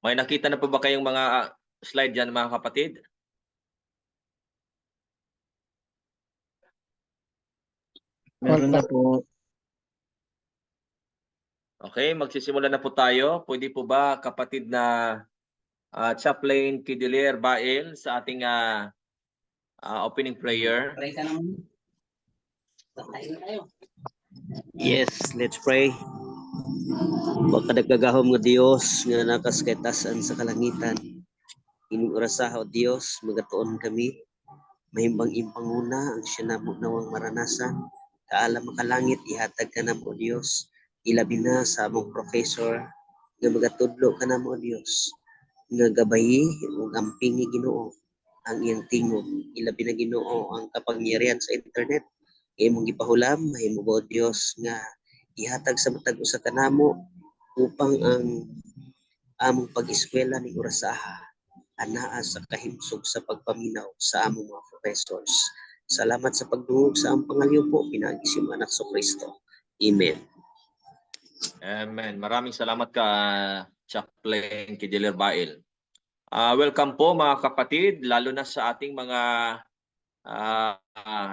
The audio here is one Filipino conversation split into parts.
May nakita na po ba kayong mga slide dyan, mga kapatid? Meron na po. Okay, magsisimula na po tayo. Pwede po ba, kapatid na Chaplain Kidilier Bael, sa ating opening prayer? Pray ka naman. Patay na tayo. Yes, let's pray. Makadagagahom nga Dios nga nakaskaytasan sa kalangitan. Ining orasaha o Dios, magatuon kami. Mahimbang impanguna ang siya namo nawang maranasan. Kaala makalangit ihatag ka na po Dios. Ilabi na sa among professor nga magatudlo ka na mo Dios. Nga gabayi ug ampingi Ginoo ang iyang tingog. Ilabi na Ginoo ang kapangyarihan sa internet. Imong gipahulam mahimo Dios nga ihatag sa matag usa kanamo upang ang among pag-eskwela ni orasaha anaa sa kahimsog sa pagpaminaw sa among mga professors. Salamat sa pagdungog sa among pangalyo po pinagi si anak sa Kristo. Amen. Amen. Maraming salamat ka, Chaplain Kidilier Bael. Welcome po mga kapatid, lalo na sa ating mga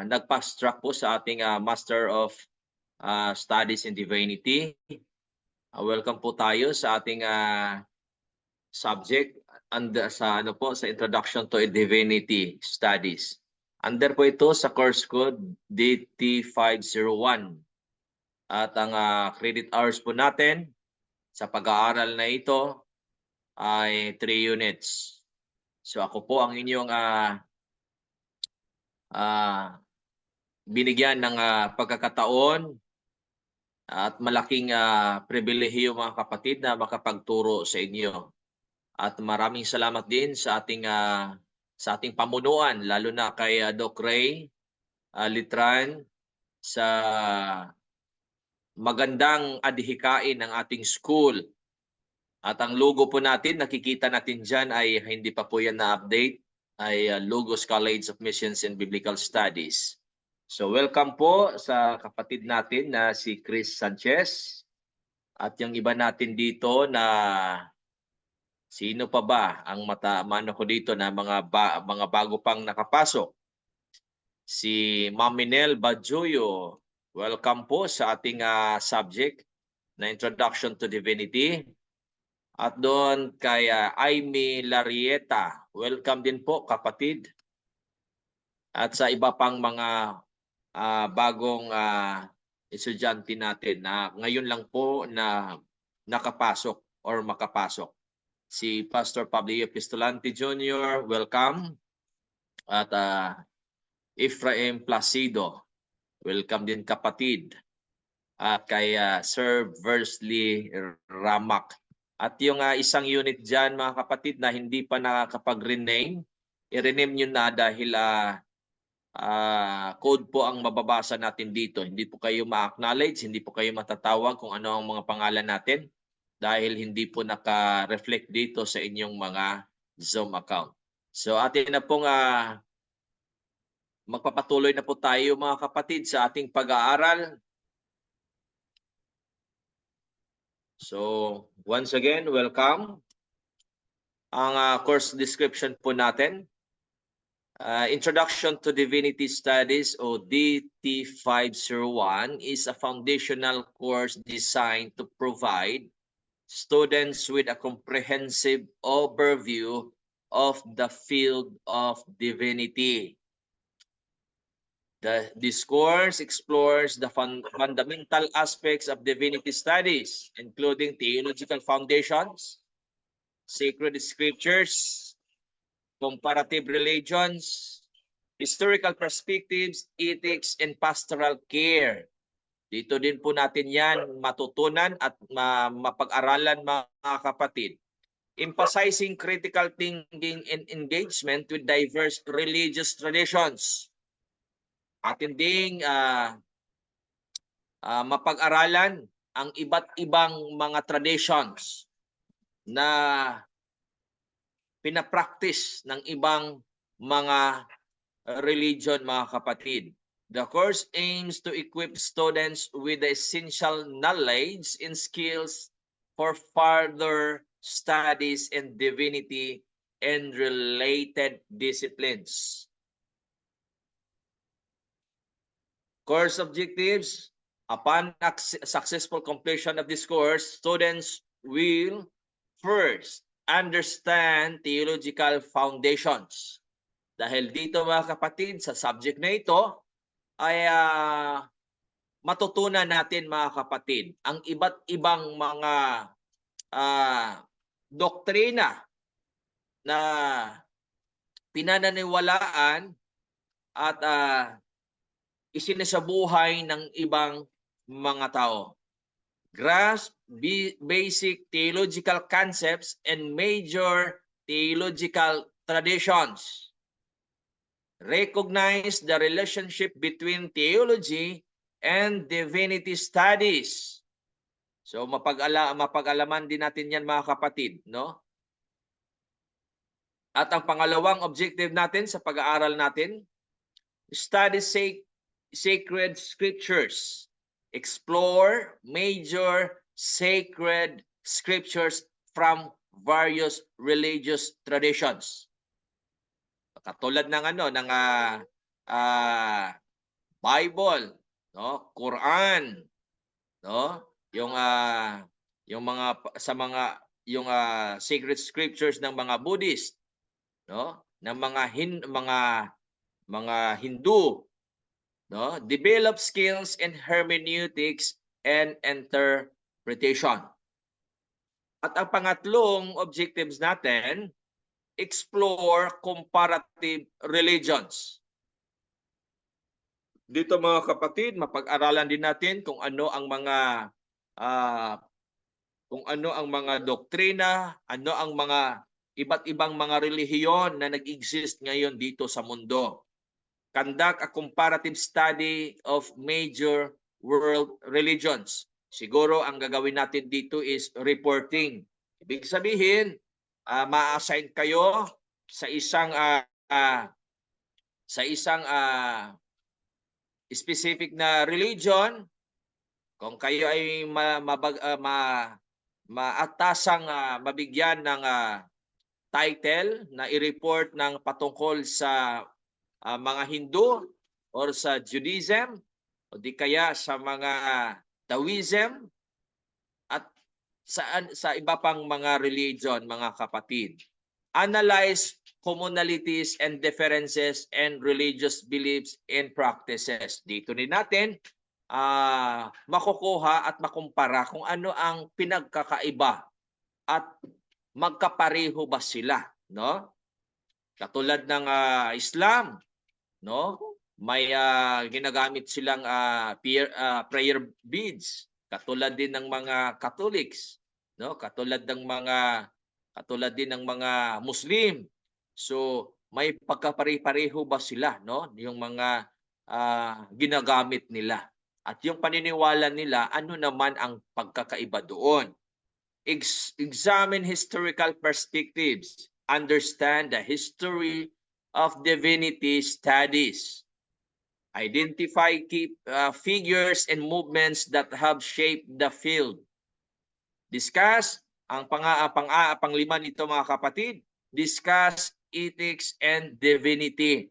nag-fast track po sa ating Master of Studies in Divinity. Welcome po tayo sa ating subject sa Introduction to Divinity Studies. Under po ito sa course code DT501. At ang credit hours po natin sa pag-aaral na ito ay 3 units. So ako po ang inyong binigyan ng pagkakataon at malaking pribilehiyo mga kapatid na makapagturo sa inyo. At maraming salamat din sa ating pamunuan, lalo na kay Doc Ray Litran sa magandang adhikain ng ating school. At ang logo po natin, nakikita natin dyan ay hindi pa po yan na-update, ay Logos College of Missions and Biblical Studies. So welcome po sa kapatid natin na si Chris Sanchez. At yung iba natin dito na sino pa ba ang mano ko dito na mga bago pang nakapasok. Si Maminel Badjuyo, welcome po sa ating subject na Introduction to Divinity. At doon kay Aimee Larieta, welcome din po kapatid. At sa iba pang mga bagong estudyante natin na ngayon lang po na nakapasok or makapasok. Si Pastor Pablo Epistolante Jr., welcome. At Ephraim Placido, welcome din kapatid. At kay Sir Versley Ramak. At yung isang unit dyan mga kapatid na hindi pa nakakapag-rename, i-rename nyo na dahil code po ang mababasa natin dito. Hindi po kayo ma-acknowledge, hindi po kayo matatawag kung ano ang mga pangalan natin dahil hindi po naka-reflect dito sa inyong mga Zoom account. So atin na pong magpapatuloy na po tayo mga kapatid sa ating pag-aaral. So once again, welcome. Ang course description po natin, Introduction to Divinity Studies o DT501 is a foundational course designed to provide students with a comprehensive overview of the field of divinity. This course explores the fundamental aspects of divinity studies, including theological foundations, sacred scriptures, comparative religions, historical perspectives, ethics, and pastoral care. Dito din po natin yan matutunan at mapag-aralan mga kapatid. Emphasizing critical thinking and engagement with diverse religious traditions. Atin ding mapag-aralan ang iba't ibang mga traditions na pinapractice ng ibang mga religion mga kapatid. The course aims to equip students with the essential knowledge and skills for further Studies in Divinity and related disciplines. Course objectives. Upon successful completion of this course, students will first understand theological foundations. Dahil dito mga kapatid, sa subject na ito, ay matutunan natin mga kapatid ang iba't ibang mga doktrina na pinananiwalaan at isinasabuhay ng ibang mga tao. Grasp basic theological concepts and major theological traditions. Recognize the relationship between theology and divinity studies. So mapag-alaman din natin yan mga kapatid, no? At ang pangalawang objective natin sa pag-aaral natin, study sacred scriptures. Explore major sacred scriptures from various religious traditions. Katulad ng Bible, no? Quran, no? Yung sacred scriptures ng mga Buddhist, no? Ng mga Hindu, no? Develop skills in hermeneutics and interpretation. At ang pangatlong objectives natin, explore comparative religions. Dito mga kapatid, mapag-aralan din natin kung ano ang mga doktrina, ano ang mga iba't ibang mga relihiyon na nag-exist ngayon dito sa mundo. Conduct a comparative study of major world religions. Siguro ang gagawin natin dito is reporting. Ibig sabihin, ma-assign kayo sa isang specific na religion. Kung kayo ay maatasang mabigyan ng title na i-report ng patungkol sa mga Hindu or sa Judaism o di kaya sa mga Taoism at sa iba pang mga religion, mga kapatid. Analyze commonalities and differences and religious beliefs and practices. Dito din natin makukuha at makumpara kung ano ang pinagkakaiba at magkapareho ba sila, no? Katulad ng Islam, no? May ginagamit silang prayer beads, katulad din ng mga Catholics, no? Katulad din ng mga Muslim. So may pagkapare-pareho ba sila, no? Yung mga ginagamit nila. At yung paniniwala nila, ano naman ang pagkakaiba doon? Examine historical perspectives. Understand the history of divinity studies. Identify key figures and movements that have shaped the field. Discuss, panglima nito mga kapatid, discuss ethics and divinity.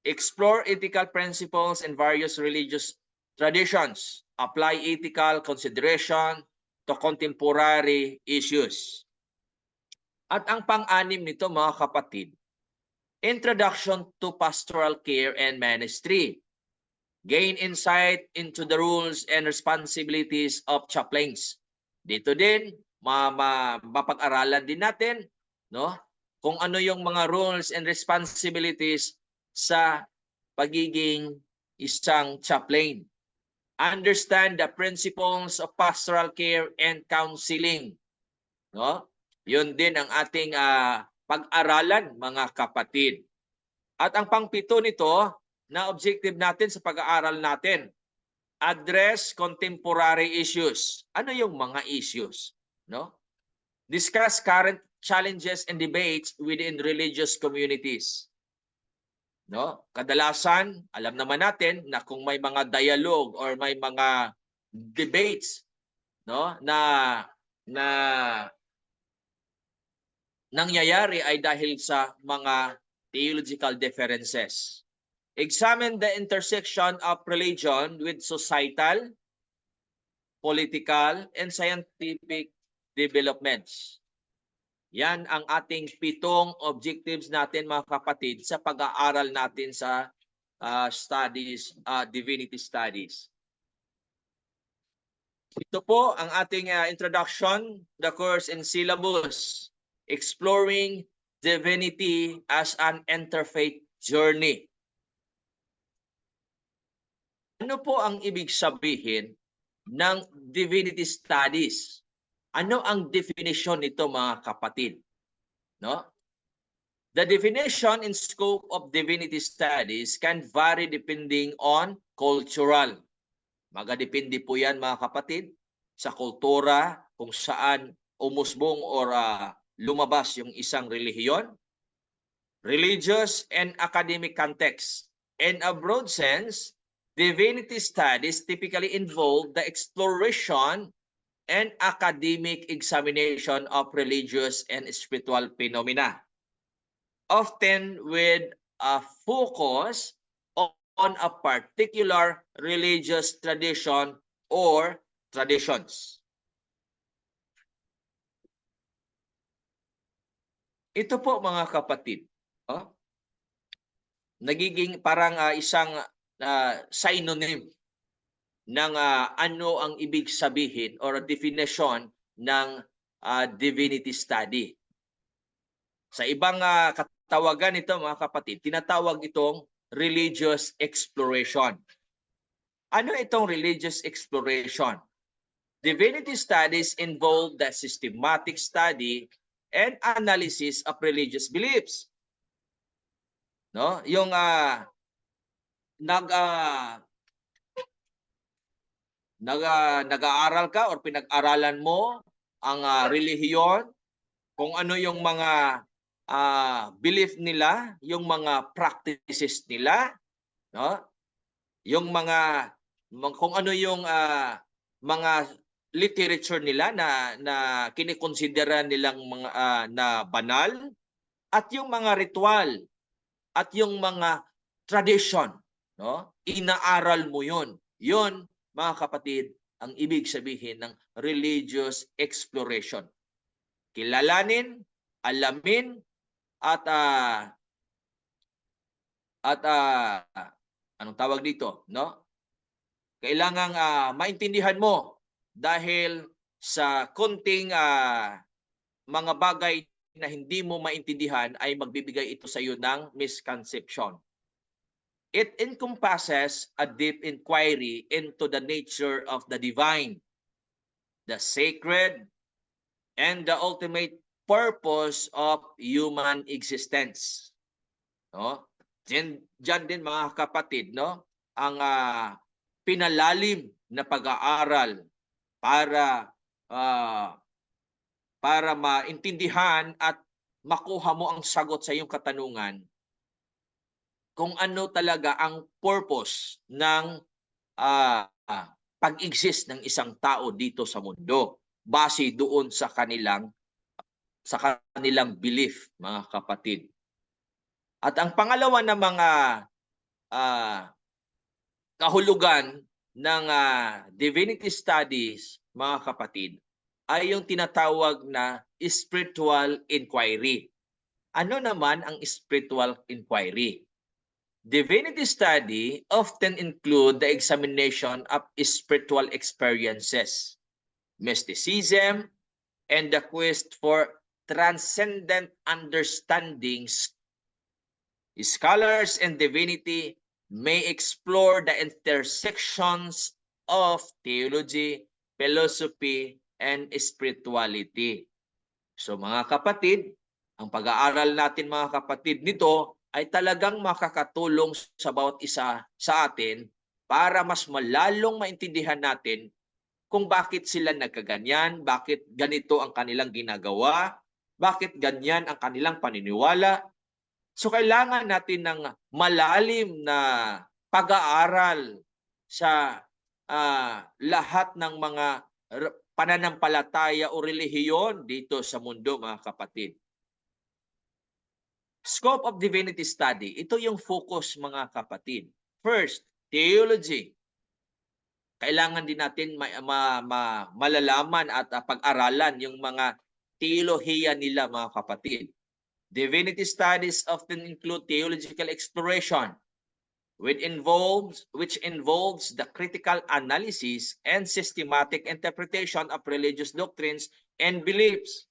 Explore ethical principles in various religious traditions. Apply ethical consideration to contemporary issues. At ang pang-anim nito mga kapatid, Introduction to Pastoral Care and Ministry. Gain insight into the rules and responsibilities of chaplains. Dito din, mapag-aralan din natin, no? Kung ano yung mga rules and responsibilities sa pagiging isang chaplain. Understand the principles of pastoral care and counseling. No? Yun din ang ating pag-aralan, mga kapatid. At ang pangpito nito na objective natin sa pag-aaral natin, address contemporary issues. Ano yung mga issues? No? Discuss current challenges and debates within religious communities. No? Kadalasan, alam naman natin na kung may mga dialogue or may mga debates, no, na nangyayari ay dahil sa mga theological differences. Examine the intersection of religion with societal, political, and scientific developments. Yan ang ating 7 objectives natin mga kapatid sa pag-aaral natin sa divinity studies. Ito po ang ating introduction, the course and syllabus, exploring divinity as an interfaith journey. Ano po ang ibig sabihin ng divinity studies? Ano ang definition nito mga kapatid? No? The definition and scope of divinity studies can vary depending on cultural. Magadepende po yan mga kapatid sa kultura kung saan umusbong or lumabas yung isang relihiyon, religious and academic context. In a broad sense, divinity studies typically involve the exploration and academic examination of religious and spiritual phenomena, often with a focus on a particular religious tradition or traditions. Ito po mga kapatid, nagiging parang isang synonym ng ano ang ibig sabihin or definition ng divinity study. Sa ibang katawagan ito mga kapatid, tinatawag itong religious exploration. Ano itong religious exploration? Divinity studies involve the systematic study and analysis of religious beliefs. No? Yung nag-aaral ka or pinag-aralan mo ang relihiyon, kung ano yung mga belief nila, yung mga practices nila, no? Yung kung ano yung mga literature nila na kinikonsidera nilang mga na banal, at yung mga ritual at yung mga tradition, no? Inaaral mo 'yon. 'Yon, mga kapatid, ang ibig sabihin ng religious exploration. Kilalanin, alamin at anong tawag dito, no? Kailangang maintindihan mo dahil sa konting mga bagay na hindi mo maintindihan ay magbibigay ito sa iyo ng misconception. It encompasses a deep inquiry into the nature of the divine, the sacred, and the ultimate purpose of human existence. No? Diyan din mga kapatid, no? Ang pinalalim na pag-aaral para maintindihan at makuha mo ang sagot sa iyong katanungan kung ano talaga ang purpose ng pag-exist ng isang tao dito sa mundo base doon sa kanilang belief, mga kapatid. At ang pangalawa na mga kahulugan ng divinity studies, mga kapatid, ay yung tinatawag na spiritual inquiry. Ano naman ang spiritual inquiry? Divinity study often include the examination of spiritual experiences, mysticism, and the quest for transcendent understandings. Scholars in divinity may explore the intersections of theology, philosophy, and spirituality. So mga kapatid, ang pag-aaral natin mga kapatid nito ay talagang makakatulong sa bawat isa sa atin para mas malalong maintindihan natin kung bakit sila nagkaganyan, bakit ganito ang kanilang ginagawa, bakit ganyan ang kanilang paniniwala. So kailangan natin ng malalim na pag-aaral sa lahat ng mga pananampalataya o relihiyon dito sa mundo, mga kapatid. Scope of divinity study. Ito yung focus, mga kapatid. First, theology. Kailangan din natin malalaman at pag-aralan yung mga teolohiya nila, mga kapatid. Divinity studies often include theological exploration, which involves the critical analysis and systematic interpretation of religious doctrines and beliefs.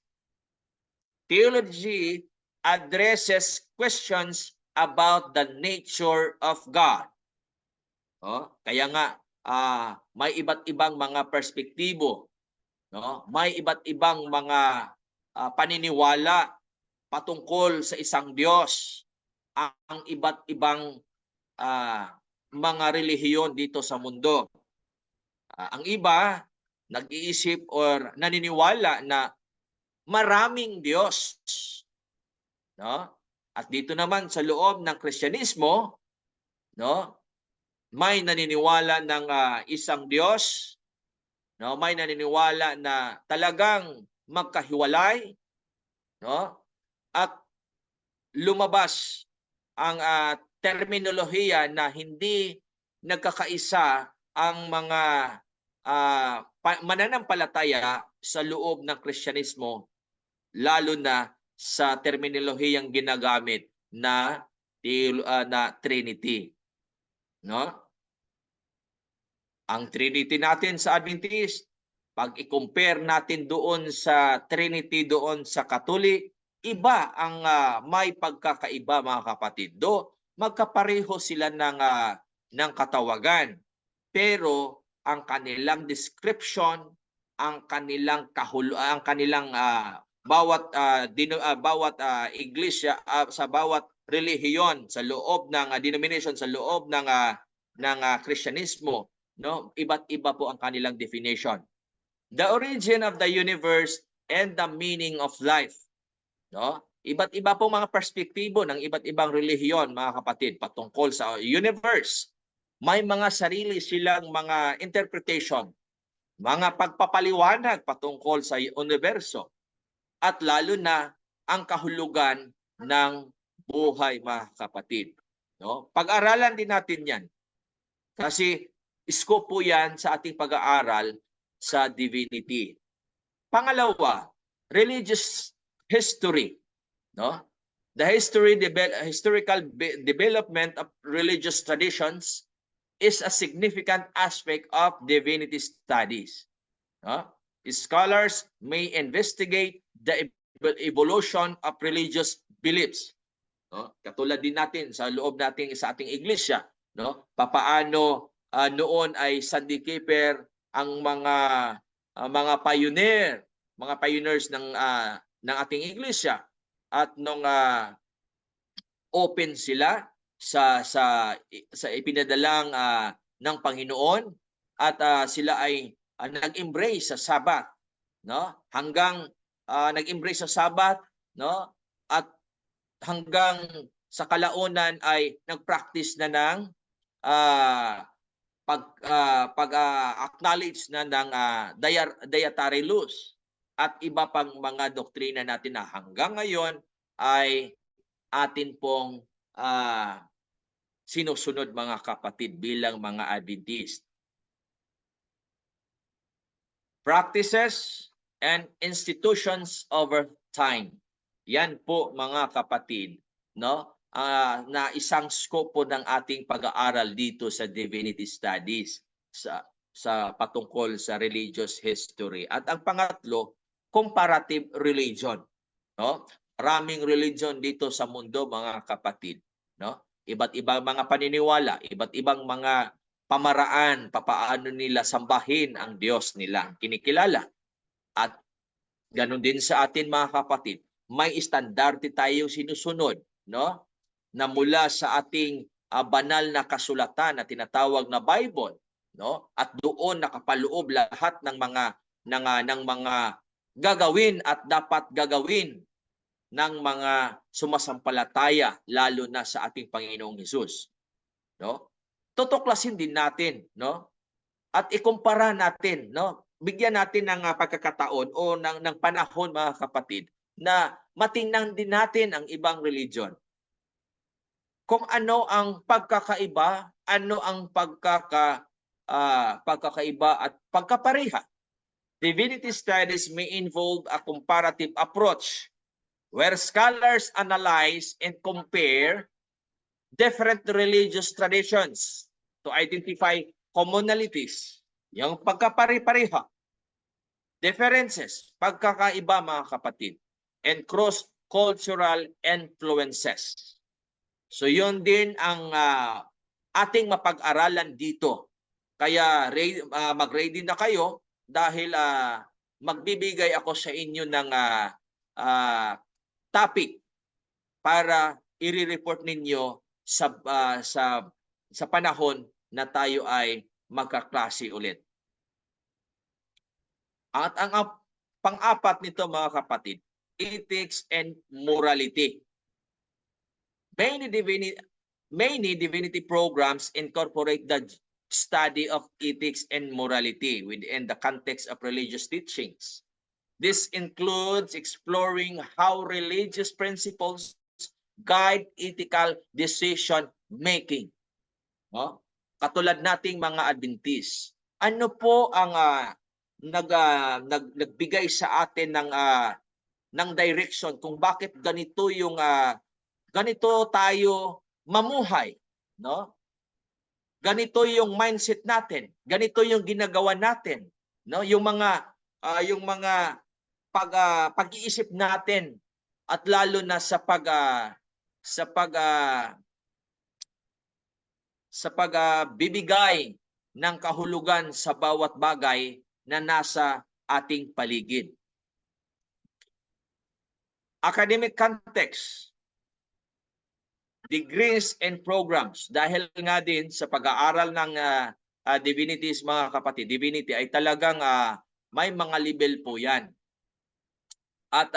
Theology addresses questions about the nature of God. Kaya nga may iba't ibang mga perspektibo, may iba't ibang mga paniniwala patungkol sa isang Diyos, ang iba't ibang mga relihiyon dito sa mundo. Ang iba nag-iisip or naniniwala na maraming Diyos, no? At dito naman sa loob ng Kristyanismo, no, may naniniwala ng isang Diyos, no, may naniniwala na talagang magkahiwalay, no? At lumabas ang terminolohiya na hindi nagkakaisa ang mga mananampalataya sa loob ng Kristyanismo, lalo na sa terminolohiyang ginagamit na Trinity, no? Ang Trinity natin sa Adventist, pag i-compare natin doon sa Trinity doon sa Catholic, iba ang may pagkakaiba, mga kapatid. Magkapareho sila ng katawagan, pero ang kanilang description, ang kanilang bawat iglesia, sa bawat relihiyon sa loob ng denomination, sa loob ng Kristyanismo, no, iba't iba po ang kanilang definition. The origin of the universe and the meaning of life, no? Iba't iba po mga perspektibo ng iba't ibang relihiyon, mga kapatid, patungkol sa universe. May mga sarili silang mga interpretation, mga pagpapaliwanag patungkol sa universo, at lalo na ang kahulugan ng buhay, mga kapatid, no? Pag-aralan din natin 'yan. Kasi scope po 'yan sa ating pag-aaral sa divinity. Pangalawa, religious history, no? The historical development of religious traditions is a significant aspect of divinity studies. Scholars may investigate the evolution of religious beliefs. Katulad din natin sa loob natin sa ating iglesia, no? Papaano noon ay Sunday keeper ang mga pioneers ng ating iglesia, at nung open sila sa ipinadalang ng Panginoon, at sila ay nag-embrace sa Sabat, no? Hanggang nag-embrace sa Sabat, no? At hanggang sa kalaunan ay nag-practice na ng pag-acknowledge na ng dietary laws at iba pang mga doktrina natin na hanggang ngayon ay atin pong sinusunod, mga kapatid, bilang mga Adventist. Practices and institutions over time. Yan po, mga kapatid, no? Na isang scope po ng ating pag-aaral dito sa divinity studies sa patungkol sa religious history. At ang pangatlo, comparative religion, no? Maraming religion dito sa mundo, mga kapatid, no? Iba't ibang mga paniniwala, iba't ibang mga pamaraan, papaano nila sambahin ang Diyos nila kinikilala. At ganun din sa atin, mga kapatid, may estandarte tayong sinusunod, no? Na mula sa ating banal na kasulatan na tinatawag na Bible, no? At doon nakapaloob lahat ng mga gagawin at dapat gagawin ng mga sumasampalataya, lalo na sa ating Panginoong Hesus, no? Tutuklasin din natin, no? At ikumpara natin, no? Bigyan natin ng pagkakataon o ng panahon, mga kapatid, na matingnan din natin ang ibang religion. kung ano ang pagkakaiba, ano ang pagkakaiba at pagkapareha. Divinity studies may involve a comparative approach where scholars analyze and compare different religious traditions to identify commonalities, yung pagkapare-pareha, differences, pagkakaiba mga kapatid, and cross-cultural influences. So yun din ang ating mapag-aralan dito. Kaya mag-ready na kayo dahil magbibigay ako sa inyo ng topic para i-report ninyo sa panahon na tayo ay magkaklase ulit. At ang pang-apat nito mga kapatid, ethics and morality. Many divinity programs incorporate the study of ethics and morality within the context of religious teachings. This includes exploring how religious principles guide ethical decision making. No? Katulad nating mga Adventist. Ano po ang nagbigay sa atin ng direction kung bakit ganito yung ganito tayo mamuhay, no? Ganito yung mindset natin, ganito yung ginagawa natin, no? Yung mga pag-iisip natin at lalo na sa pagbibigay ng kahulugan sa bawat bagay na nasa ating paligid. Academic context, degrees and programs. Dahil nga din sa pag-aaral ng divinities mga kapatid, divinity ay talagang may mga level po yan. At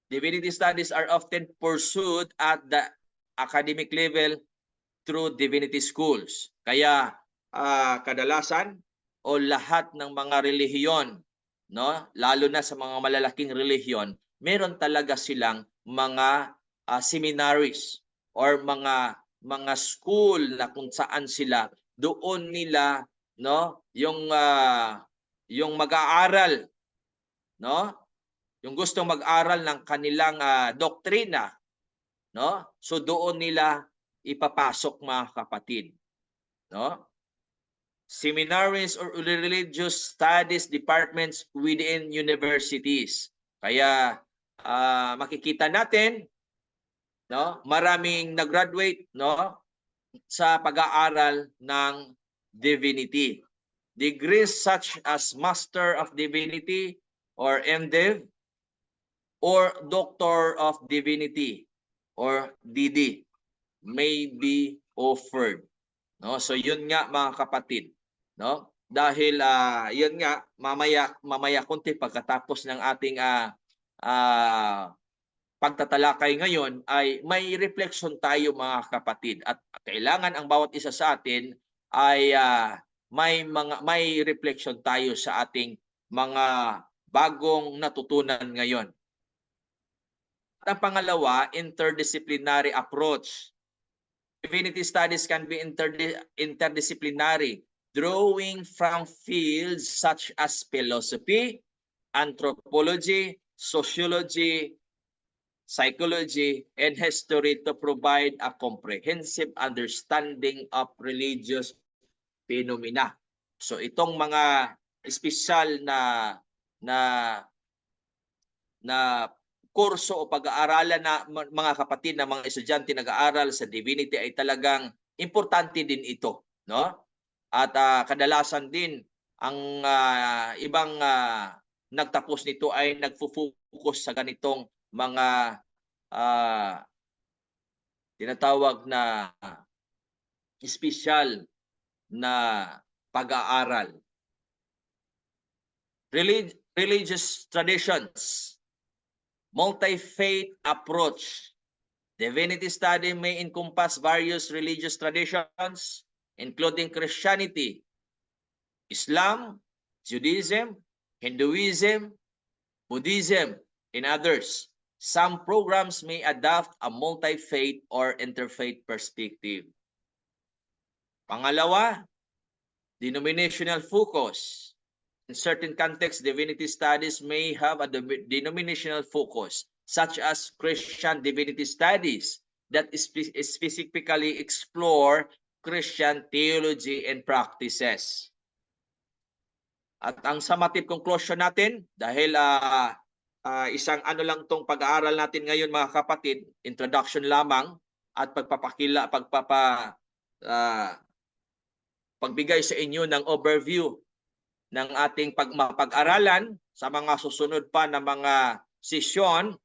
divinity studies are often pursued at the academic level through divinity schools. Kaya kadalasan o lahat ng mga relihiyon, no, lalo na sa mga malalaking relihiyon, meron talaga silang mga seminaries or mga school na kung saan sila doon nila, no, yung mag-aaral, no, yung gustong mag-aral ng kanilang doktrina, no, so doon nila ipapasok mga kapatid, no. Seminaries or religious studies departments within universities. Kaya makikita natin, no, maraming nag-graduate, no, sa pag-aaral ng divinity. Degrees such as Master of Divinity or MDiv or Doctor of Divinity or DD may be offered. No, so yun nga mga kapatid, no? Dahil yun nga mamaya konti pagkatapos ng ating pagtatalakay ngayon ay may reflection tayo mga kapatid at kailangan ang bawat isa sa atin ay may reflection tayo sa ating mga bagong natutunan ngayon. At ang pangalawa, interdisciplinary approach. Divinity studies can be interdisciplinary, drawing from fields such as philosophy, anthropology, sociology, psychology, and history to provide a comprehensive understanding of religious phenomena. So itong mga espesyal na kurso o pag-aaralan na mga kapatid na mga estudyante nag-aaral sa divinity ay talagang importante din ito, no? At kadalasan din ang ibang nagtapos nito ay nagfo-focus sa ganitong mga tinatawag na espesyal na pag-aaral. Religious traditions. Multi-faith approach. Divinity study may encompass various religious traditions, including Christianity, Islam, Judaism, Hinduism, Buddhism, and others. Some programs may adopt a multi-faith or interfaith perspective. Pangalawa, denominational focus. In certain contexts, divinity studies may have a denominational focus, such as Christian divinity studies that specifically explore Christian theology and practices. At ang summative conclusion natin, dahil isang ano lang tong pag-aaral natin ngayon mga kapatid, introduction lamang at pagbigay sa inyo ng overview ng ating pag-aralan sa mga susunod pa na mga sesyon.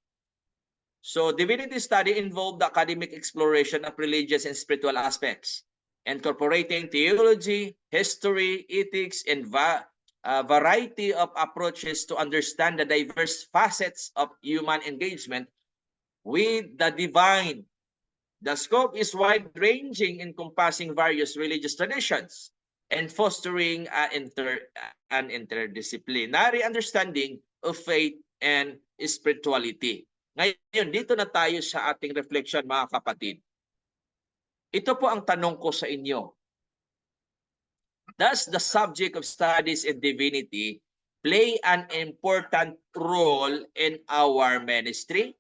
So, divinity study involved the academic exploration of religious and spiritual aspects, incorporating theology, history, ethics, and a variety of approaches to understand the diverse facets of human engagement with the divine. The scope is wide-ranging, encompassing various religious traditions and fostering an interdisciplinary understanding of faith and spirituality. Ngayon, dito na tayo sa ating reflection mga kapatid. Ito po ang tanong ko sa inyo. Does the subject of studies in divinity play an important role in our ministry?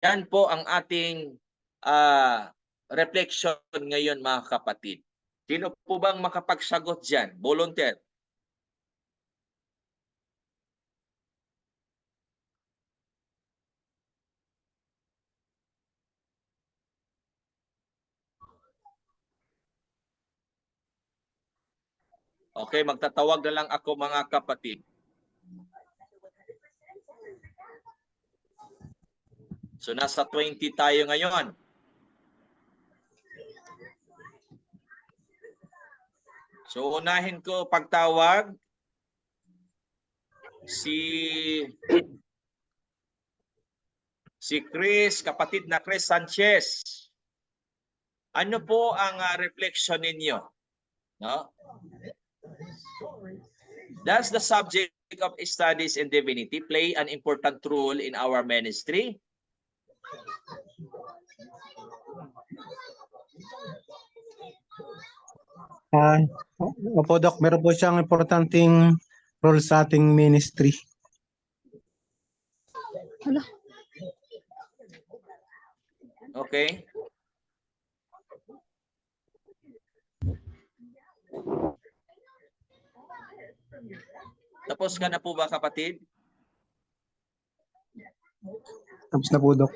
Yan po ang ating reflection ngayon mga kapatid. Sino po bang makapagsagot dyan? Volunteer. Okay, magtatawag na lang ako mga kapatid. So nasa 20 tayo ngayon. So unahin ko pagtawag si Chris, kapatid na Chris Sanchez. Ano po ang reflection ninyo? No? Does the subject of studies in divinity play an important role in our ministry? Opo, Doc, meron po siyang importanteng role sa ating ministry. Okay. Tapos ka na po ba, kapatid? Tapos na po, Doc.